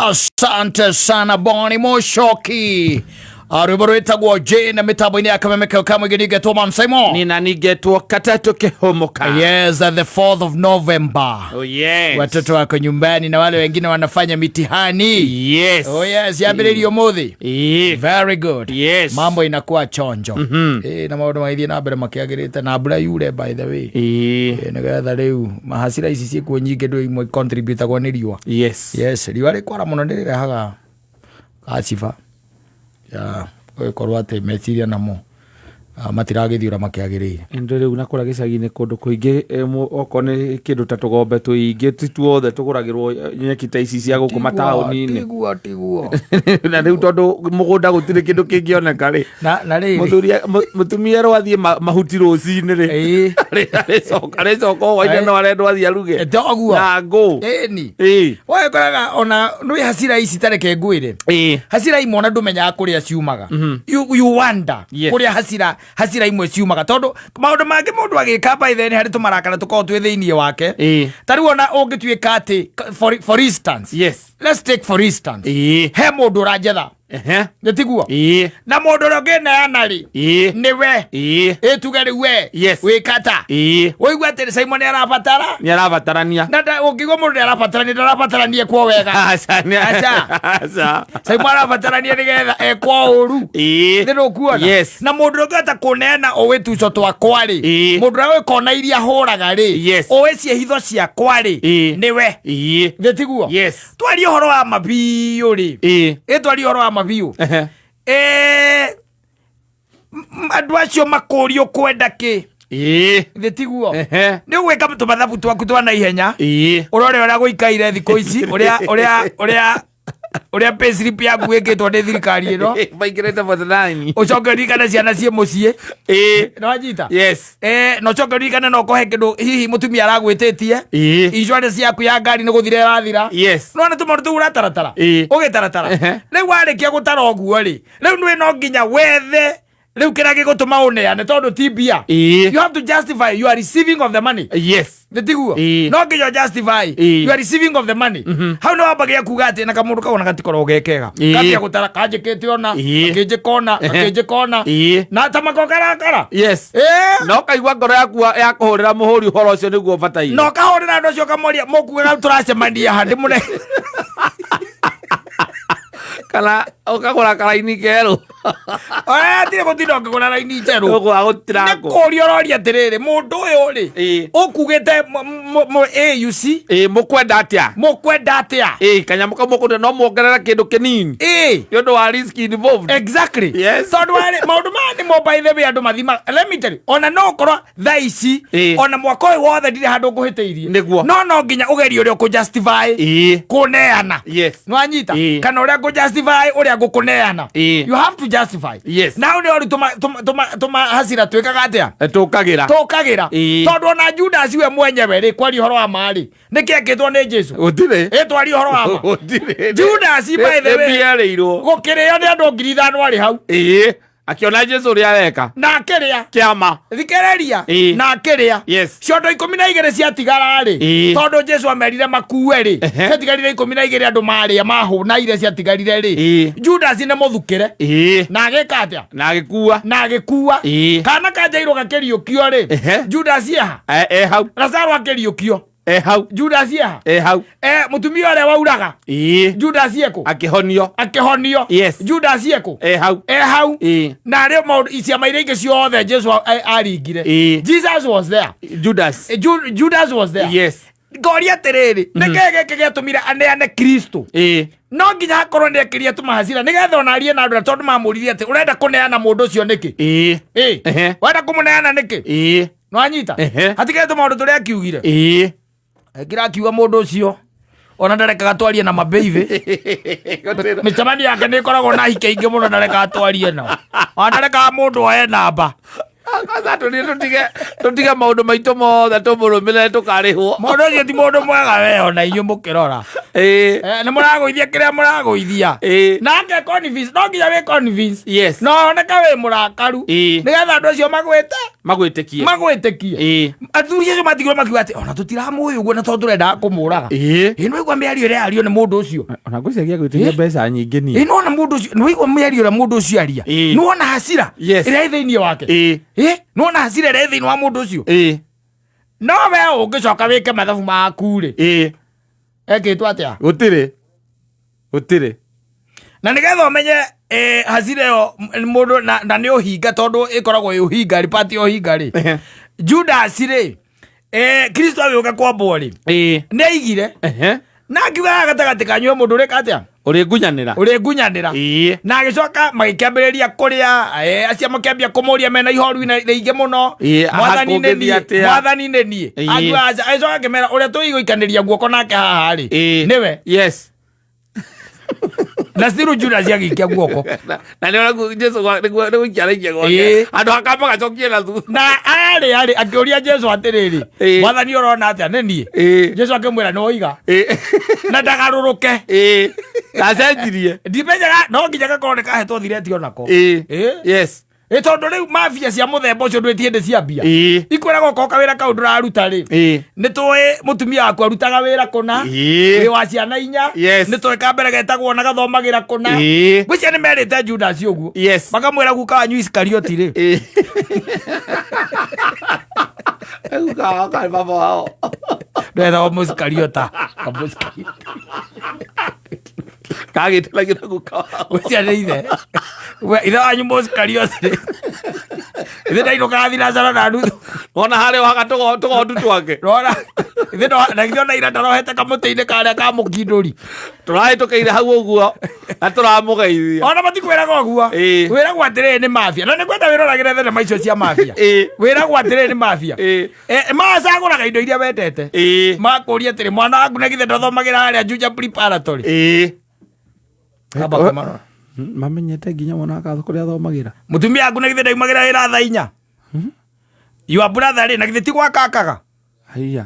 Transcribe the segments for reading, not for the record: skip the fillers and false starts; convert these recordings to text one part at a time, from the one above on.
Asante sana Boni Moshoki. Arubaro itagwo Jane mitambo-ini akamemeka kama gigetwo Mamsaimo. Nina nigetwo Katatu Kihomoka. Yes, the 4th of November. Oh yes. Watoto wako nyumbani na wale wengine wanafanya mitihani. Yes. Oh yes, yabiriri omuthi. Very good. Yes. Mambo inakuwa chonjo. Na maundu maithie na mbere makiagirite na mbura yure by the way. Nigetha riu mahasira ici ciekuo nyingi ndu imwe contribute gwa ni riua. Yes. Yes, riua rikwara muno ndirirehaga gaciba. Ya korwa ate meciria namo matiragithiura makiagirire endo riu nakora gicagi-ini kundu kuingi okone kindu ta tugombe tuingi tituothe tuguragirwo nyeki ta ici cia guku matauni-ini tiguo na riu tondu mugunda gutire kindu kingioneka ri na ri mutumia rwathie mahuti ruci-ini ri ari coka waina no arendwo athie aruge ndoguo na ngo ni we koraga ona ndui hasira ici tareke ngwire hasira imwe ndumenyaga kuria ciumaga you wonder kuria hasira imwe ciumaga tondu maundu mangi mundu agika by then hari tumarakana tuko twi thiini wake tari wona ungituika ati for instance let's take for instance he mundu uranjetha Netiguo na mundu rogeneana ri niwe tuge riu we wikata woigua ati Simon ni arabatarania na ungigo mundu arabatarania kwa wega acha Simon arabatarania nigetha ekwa uru ndiru kuona na mundu rogeta kuneana o wetu co twakwa ri mundu rawe kona iria huraga ri o cie hitho cia kwari niwe netiguo twari horo wa mabiu ri twari horo wa mabiu andu acio makurio kwenda ki netiguo ni gwika tumathabu twaku twa na ihenya urore uria guikaire thiko ici uria payslip yaku wikitwo ni thirikari ino baigirete botanani ucokerikana ciana cie mucie no ajita no cokerikana no kohe kindu hihi mutumia aragwititie insurance yaku ya ngari ni guthire rathira no na tumaru tu urataratara ugitaratara riu warikia gutara oguo ri riu nwi no nginya wethe riu kira gigutuma uneane tondu tibia you have to justify you are receiving of the money netiguo no nginya justify you are receiving of the money how no abagia kuga ati na kamundu kaona gatikoro gekega kabia gutara kanjikite ona kinjikona na tamakokara no kaigwa ngoro yaku ya kuhurira muhuri horo ucio niguo bataire no kahurira ndo cio kamoria mukuga turacemania handi mune kana ukagura karaini keru tire gutino ngagura raini njeru ugo agutirako kurio roria tiriri mundu uyu ri ukugite you see mukwenda atia kanyamu kamukunda no muongerera kindu kinini yondu wa risk involved exactly tondu maundu mani mo by the way andu mathima let me tell you ona no korwa thaici ona mwaka uyu wothe ndire handu nguhiteirie no nginya ugerio uria ku justify kuneana no anyita kana uria ku justify uria ngukuneana you have to justify now ni ori tuma hasira twikaga atia tukagira tondu ona Judas we mwenyewe ri kwari horo wa mari nikieketwo ni Jesu utire twari horo wa utire Judas by the way biareirwo gukirio ni andu 5,000 ari hau akiona Jesu uria weka na akiria kiama thikereria na akiria ciondo 12 ciatigara ri tondu Jesu amerire makuwe ri ciatigarire 12 andu maria mahuna ire ciatigarire ri Judas ni muthukire na ageka atia na agikua kana kanjairwo gakiriukio ri Judas yeha hau Lazaro akiriukio hau Judas yeha hau mutumia uria wauraga Judas yeko akihonio Judas yeko hau na rio maundu icia maire ingi ciothe Jesu aringire Jesus was there Judas was there ngoria tiriri nikege kigetumire aneane Kristo no nginya hakorwo ni akiria tumahacira nigetha onarie na andu tondu mamuririe ati urenda kuneana mundu ucio niki wenda kumuneana niki no anyita hatigete maundu turia akiugire ekira akiuga mundu ucio ona ndareka gatwarie na mabeive micamani yake ni koragwo na hike ingi muno ndareka atwarie na ona ndareka mundu oe namba Tutiga maundu maitu mothe tumurumire tukarihwo. Mundu ucio ti mundu mwega we ona inyu mukirora. Ni muragoithia kiria muragoithia. Nake convince no nginya we convince. Yes. No oneka we murakaru. Nigetha andu acio magwitikie. Athuri acio matigirwo makiuga ati ona tutiramuĩ uguo na to turenda kumuraga. No igua miario ria ario ni mundu ucio. Ona ngwiciria gwitiria mbeca nyingi ni. No na mundu ucio no igua miario ria mundu ucio aria. No ona hasira. Ira thiini wake. No na hasira ira thiini wa mundu ucio. No we ungicoka wike mathabu maku ri. Ekitwa atia? Gutire. Na nigetha umenye hasira yo mundu na ni uhinga tondu ikoragwo uhinga ripati uhinga ri. Judas ri Kristo agioka kwambwo ri. Ni aigire. Na akiuga gatagati kanyu mundu ri katia? Uri ngunyanira. Na agicoka magikiambiriria kuria acia makiambia kumuria mena ihoru na ingi muno. Mwathani ni nie. Agicoka akimera uria tuiguikaniria guoko nake haha ri. Niwe. Yes. Na stiru Judas agikia guoko. Na niona Jesu niguo kiaragia gwake. Andu akamba gacokie na thu. Na ari akiuria Jesu atiriri. Mwathani urona atia ni nie. Jesu akimwira no iga. Na ndagaruruke. Acenjirie. Ndimenyaga no nginya gakorwo ni kahetwo thireti onako. Yes. Tondu riu mafia cia muthemba ucio ndwiti ndi cia mbia. Ikwiraga koka wira kau nduraruta ri. Ni tui mutumia waku arutaga wira kuna. Wi wa ciana 4. Ni tui kambere getagwo na gathomagira kuna. Gwicia ni merite Judas uguo. Makamwira guka wanyu Iskarioti ri. Guka ka baba wao. Ndetha Iskariota. Kagitelagira guka. Gwicia ni ithe. Ithe wanyu Iskarioti. Ithe ndaino kathira cara na nuthu. Ona hare waga tugondu twake. Rora. Ithe na ngiona ira ndarohete kamutini karia ka mukinduri. Turahe tukeire hau uguo. Na turamugeithia. Ona matikwiraga uguo. Wiragwo atiriri ni mafia. Na nikwenda wiroragire thenema icio cia mafia. Wiragwo atiriri ni mafia. Macaguraga indo iria wendete. Makuria atiri mwana waku na githe ndothomagira haria Juja preparatory. Kaba kamaro. Mamenyete nginya mwana akatho kuria athomagira. Mutumia waku na githe ndaimagira wira thaa 4. Your brother ri na githe ti gwakakaga. Haiya.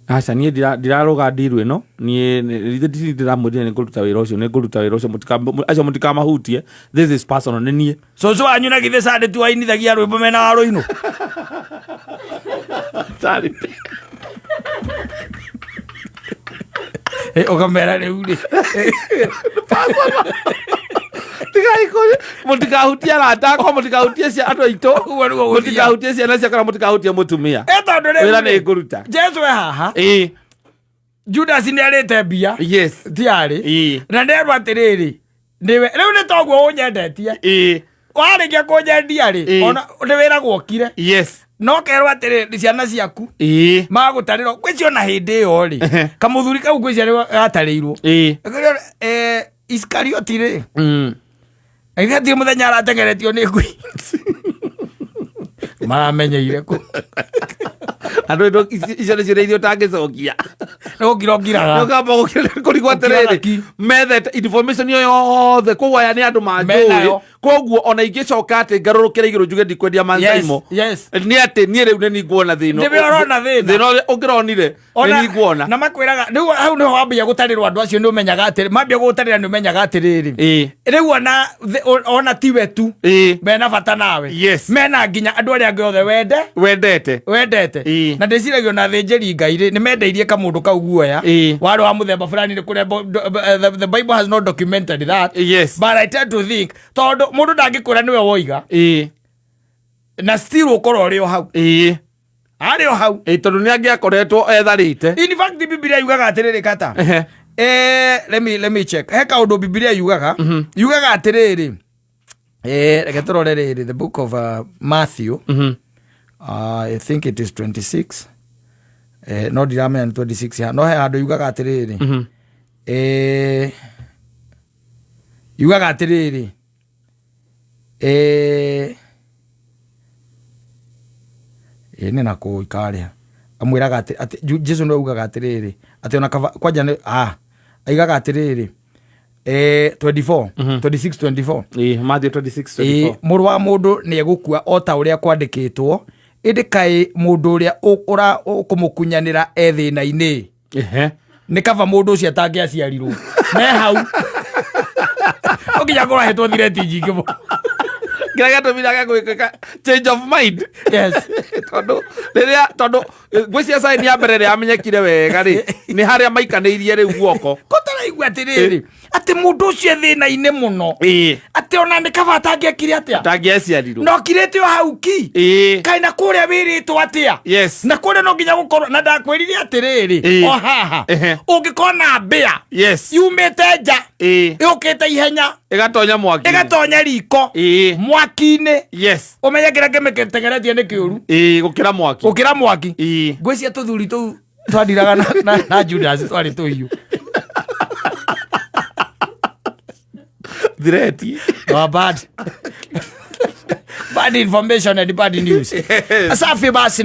Aca nie ndiraroga ndiru ino nie ndiramwirire ni nguruta wira ucio mutikamahutie. This is personal ni nie. Soso wanyu na githe sande tu ainithagia rwimbo mena wa ruino. Sorry. Okamera riu ri. Mutikahutie arata ko mutikahutie cia andu aito. Mutikahutie ciana cia kana mutikahutie mutumia. Tondu riu wira ni nguruta. Jesu we haha. Judas ni arite mbia. Yes. Tiari. Na nderu atiriri. Niwe riu ni toguo unyendetie. Warikia kunyendia ri. Ona ni wira gwokire. Yes. No kerwa atiriri ciana ciaku. Magutariro kwicio na hindi yo ri. Kamuthuri kau kwicio ri gatarirwo. Iskarioti ri. Aitha ti muthenya aratengeretio ni ngui. Maramenyeire ku. Andu ndo icio nĩcio irio tangĩcokia. Nĩgũkirokiraga. Nĩũkamba kũrigwo atĩrĩrĩ. Methe information iyo yothe kũguaya nĩ andũ manjũĩ. Koguo ona ingĩcoka atĩ ngarũrũkĩre igũrũ njuge ndikwendia mansaimo. Nĩ atĩ niĩ rĩu nĩ nĩnguona thĩno. Nĩũrona thĩna. Thĩna ũngĩronire nĩ nĩnguona. Na makwĩraga rĩu hau nĩho wambia gũtarĩrwo andũ acio nĩũmenyaga atĩrĩ. Mambia gũtarĩra nĩũmenyaga atĩrĩrĩ. Rĩu ona tiwe tu. Mena bata nawe. Mena nginya andũ arĩa angĩ othe wendete. Na ndĩciragio na thĩnjĩri Ngai nĩ mendeirie kamũndũ kau guoya. Warĩ wa mũthemba fulani nĩ kũrĩa the Bible has not documented that. But I tend to think tondũ mũndũ ndangĩkwĩra nĩwe woiga. Na still ũkorwo ũrĩ o hau. Arĩ o hau. Tondũ nĩ angĩakoretwo etharĩte. In fact Biblia yugaga atĩrĩrĩ kata. Let me check. He kaũndũ Biblia yugaga. Yugaga atĩrĩrĩ. Reke tũrore rĩrĩ the book of Matthew. I think it is 26. No ndiramenya 26. No he handũ yugaga atĩrĩrĩ. Yugaga atĩrĩrĩ. Nĩ nakũ ikarĩa. Amwĩraga atĩ Jesu no ugaga atĩrĩrĩ. Atĩ ona kwanja aigaga atĩrĩrĩ. 24 26 Matthew 26:24 mũrũ wa mũndũ nĩ egũkua o ta ũrĩa kwandĩkĩtwo, ĩndĩ kaĩ mũndũ ũrĩa ũkũmũkunyanĩra thĩna-inĩ nĩ kaba mũndũ ũcio atangiaciarirwo me hau no nginya ngorwo ahetwo thireti nyingĩ mũno kĩrĩa gĩatũmire gwĩka change of mind. Yes. tondũ ngwĩcia saini ya mbere rĩa amenyekire wega rĩ nĩ harĩa maikanĩirie rĩu guoko ko taraigua atĩrĩrĩ atĩ mũndũ ũcio thĩna-inĩ mũno atĩ ona nĩ kaba atangiekire atĩa atangiaciarirwo no kirĩtio hau ki kaĩ na kũrĩa wĩrĩtwo atĩa na kũrĩa no nginya gũkorwo na ndakwĩrire atĩrĩrĩ o haha ũngĩkorwo na mbĩa yumĩte nja yũkĩte ihenya ĩgatonya riko mwaki-inĩ ũmenye kĩrĩa kĩmĩtengeretie nĩ kĩũru gũkĩra mwaki ngwĩcia tũthuri tũu twandiraga na Judas twarĩ tũhiũ thireti bad information and bad news. Asafi basi.